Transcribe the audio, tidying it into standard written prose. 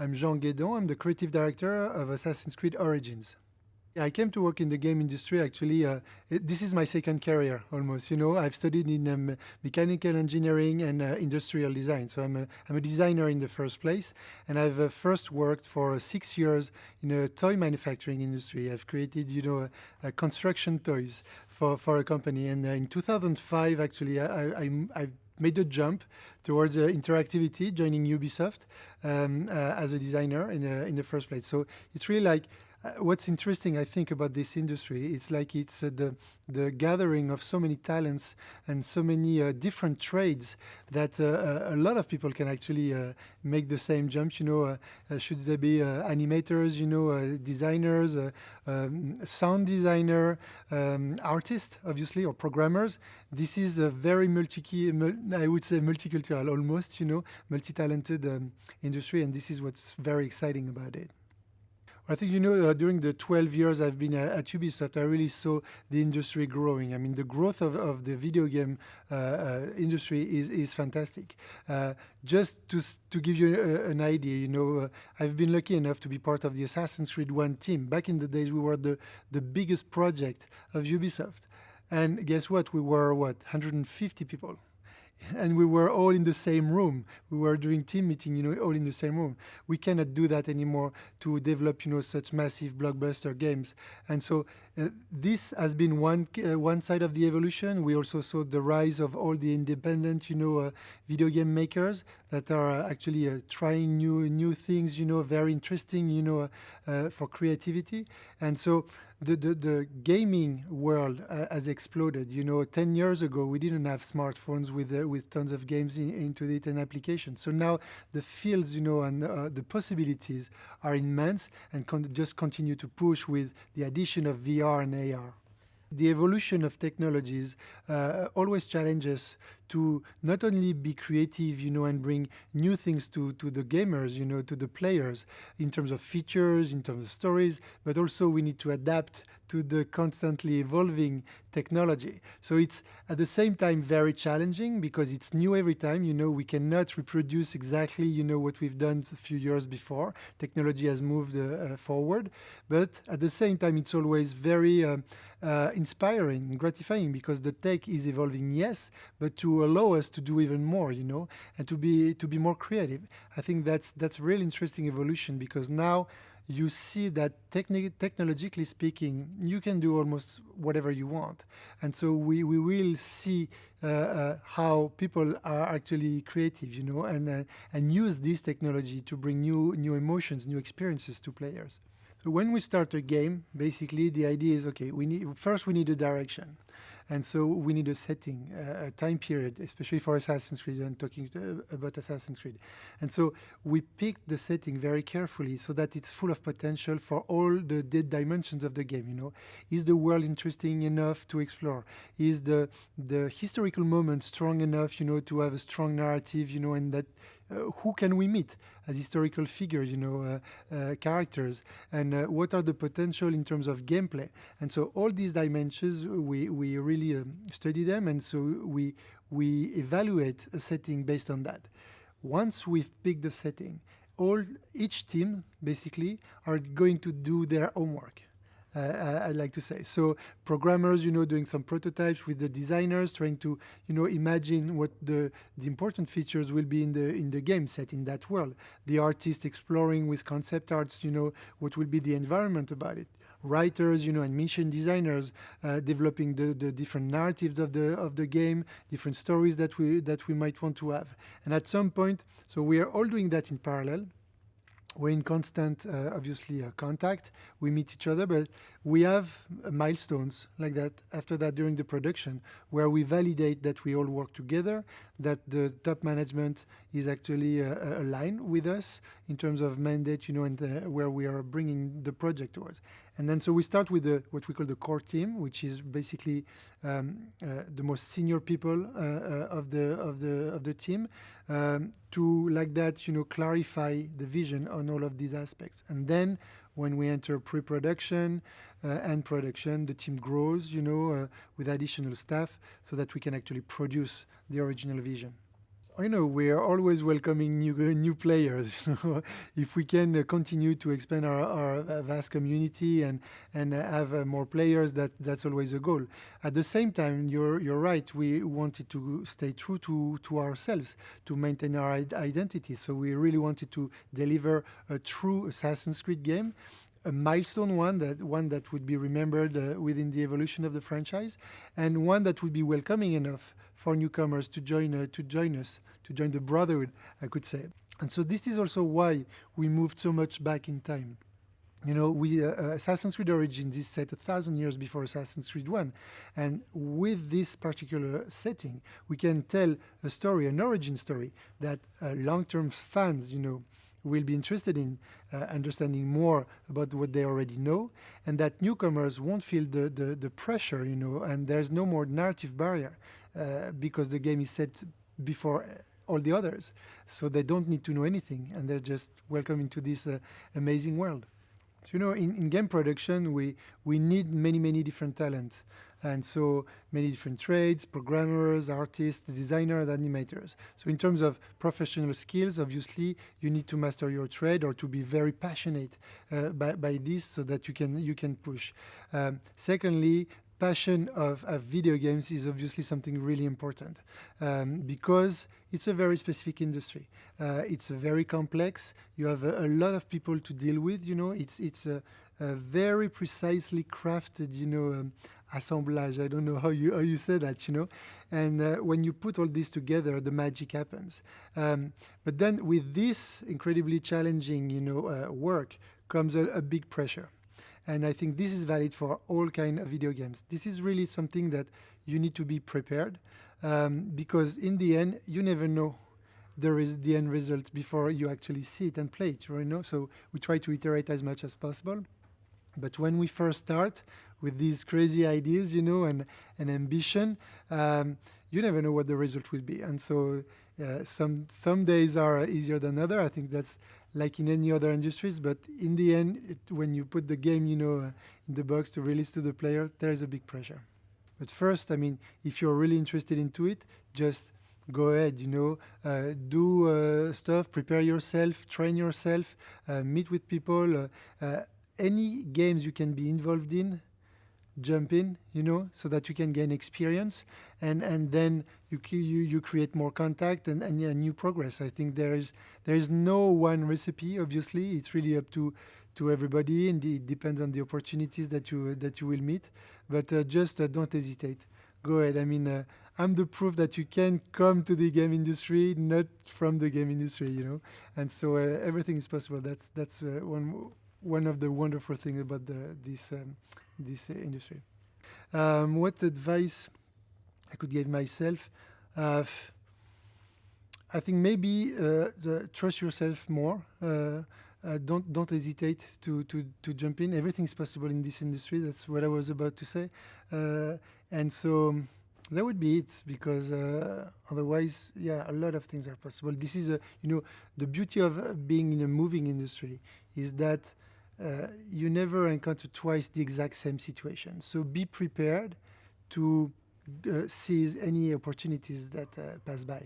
I'm Guesdon. I'm the creative director of Assassin's Creed Origins. Yeah, I came to work in the game industry actually. This is my second career almost. I've studied in mechanical engineering and industrial design. So I'm a designer in the first place. And I've first worked for 6 years in a toy manufacturing industry. I've created, construction toys for a company. And in 2005, actually, I made a jump towards interactivity, joining Ubisoft as a designer in the first place. So it's really like what's interesting, I think, about this industry. It's like it's the gathering of so many talents and so many different trades that a lot of people can actually make the same jump. Should there be animators, designers, sound designer, artists, obviously, or programmers. This is a very I would say multicultural, almost, multi-talented industry, and this is what's very exciting about it. I think, during the 12 years I've been at Ubisoft, I really saw the industry growing. I mean, the growth of the video game industry is fantastic. Just to give you an idea, I've been lucky enough to be part of the Assassin's Creed 1 team. Back in the days, we were the biggest project of Ubisoft. And guess what? We were, 150 people. And we were all in the same room. We were doing team meeting, all in the same room. We cannot do that anymore to develop, such massive blockbuster games. And so this has been one side of the evolution. We also saw the rise of all the independent, video game makers that are actually trying new things, very interesting, for creativity. And so the gaming world has exploded. 10 years ago, we didn't have smartphones with tons of games into it and applications. So now the fields, and the possibilities are immense and just continue to push with the addition of VR and AR. The evolution of technologies always challenges to not only be creative, and bring new things to the gamers, to the players, in terms of features, in terms of stories, but also we need to adapt to the constantly evolving technology. So it's at the same time very challenging because it's new every time. We cannot reproduce exactly, what we've done a few years before. Technology has moved forward, but at the same time, it's always very inspiring and gratifying because the tech is evolving, yes, but to allow us to do even more, and to be more creative. I think that's a really interesting evolution because now you see that technologically speaking, you can do almost whatever you want. And so we will see how people are actually creative, and use this technology to bring new emotions, new experiences to players. So when we start a game, basically the idea is, okay, we need a direction. And so we need a setting, a time period, especially for Assassin's Creed. I'm talking about Assassin's Creed. And so we picked the setting very carefully so that it's full of potential for all the dimensions of the game. Is the world interesting enough to explore? Is the historical moment strong enough, to have a strong narrative, and that who can we meet as historical figures, characters, and what are the potential in terms of gameplay? And so all these dimensions, we really study them, and so we evaluate a setting based on that. Once we've picked the setting, each team basically are going to do their homework. I'd like to say. So programmers, doing some prototypes with the designers, trying to, imagine what the important features will be in the game set in that world. The artist exploring with concept arts, what will be the environment about it. Writers, and mission designers developing the different narratives of the game, different stories that we might want to have. And at some point, so we are all doing that in parallel. We're in constant, obviously, contact. We meet each other, but we have milestones like that after that during the production where we validate that we all work together, that the top management is actually aligned with us in terms of mandate, and where we are bringing the project towards. And then so we start with what we call the core team, which is basically the most senior people of the team, to like that, clarify the vision on all of these aspects. And then when we enter pre-production and production, the team grows, with additional staff so that we can actually produce the original vision. I know we are always welcoming new players. If we can continue to expand our vast community and have more players, that's always a goal. At the same time, you're right. We wanted to stay true to ourselves, to maintain our identity. So we really wanted to deliver a true Assassin's Creed game, a milestone one that would be remembered within the evolution of the franchise, and one that would be welcoming enough for newcomers to join us, to join the brotherhood, I could say. And so this is also why we moved so much back in time. You know, Assassin's Creed Origins is set 1,000 years before Assassin's Creed 1. And with this particular setting, we can tell a story, an origin story, that long-term fans, will be interested in understanding more about what they already know, and that newcomers won't feel the pressure, and there's no more narrative barrier because the game is set before all the others. So they don't need to know anything, and they're just welcome into this amazing world. So, in game production, we need many different talents. And so many different trades, programmers, artists, designers, animators. So in terms of professional skills, obviously, you need to master your trade or to be very passionate by this so that you can push. Secondly, passion of video games is obviously something really important because it's a very specific industry. It's very complex. You have a lot of people to deal with. It's a very precisely crafted, assemblage. I don't know how you say that, And when you put all this together, the magic happens. But then with this incredibly challenging, work comes a big pressure. And I think this is valid for all kinds of video games. This is really something that you need to be prepared because in the end, you never know the end result before you actually see it and play it, So we try to iterate as much as possible. But when we first start with these crazy ideas, and ambition, you never know what the result will be. And so some days are easier than other. I think that's like in any other industries. But in the end, when you put the game, in the box to release to the players, there is a big pressure. But first, if you're really interested into it, just go ahead, do stuff, prepare yourself, train yourself, meet with people. Any games you can be involved in, jump in, so that you can gain experience, and then you create more contact and new progress. I think there is no one recipe. Obviously, it's really up to everybody, and it depends on the opportunities that you will meet. But just don't hesitate. Go ahead. I'm the proof that you can come to the game industry, not from the game industry, And so everything is possible. That's one of the wonderful things about this industry. What advice I could give myself? I think maybe trust yourself more. Don't hesitate to jump in. Everything is possible in this industry. That's what I was about to say. And so that would be it, because otherwise, a lot of things are possible. This is the beauty of being in a moving industry is that you never encounter twice the exact same situation. So be prepared to seize any opportunities that pass by.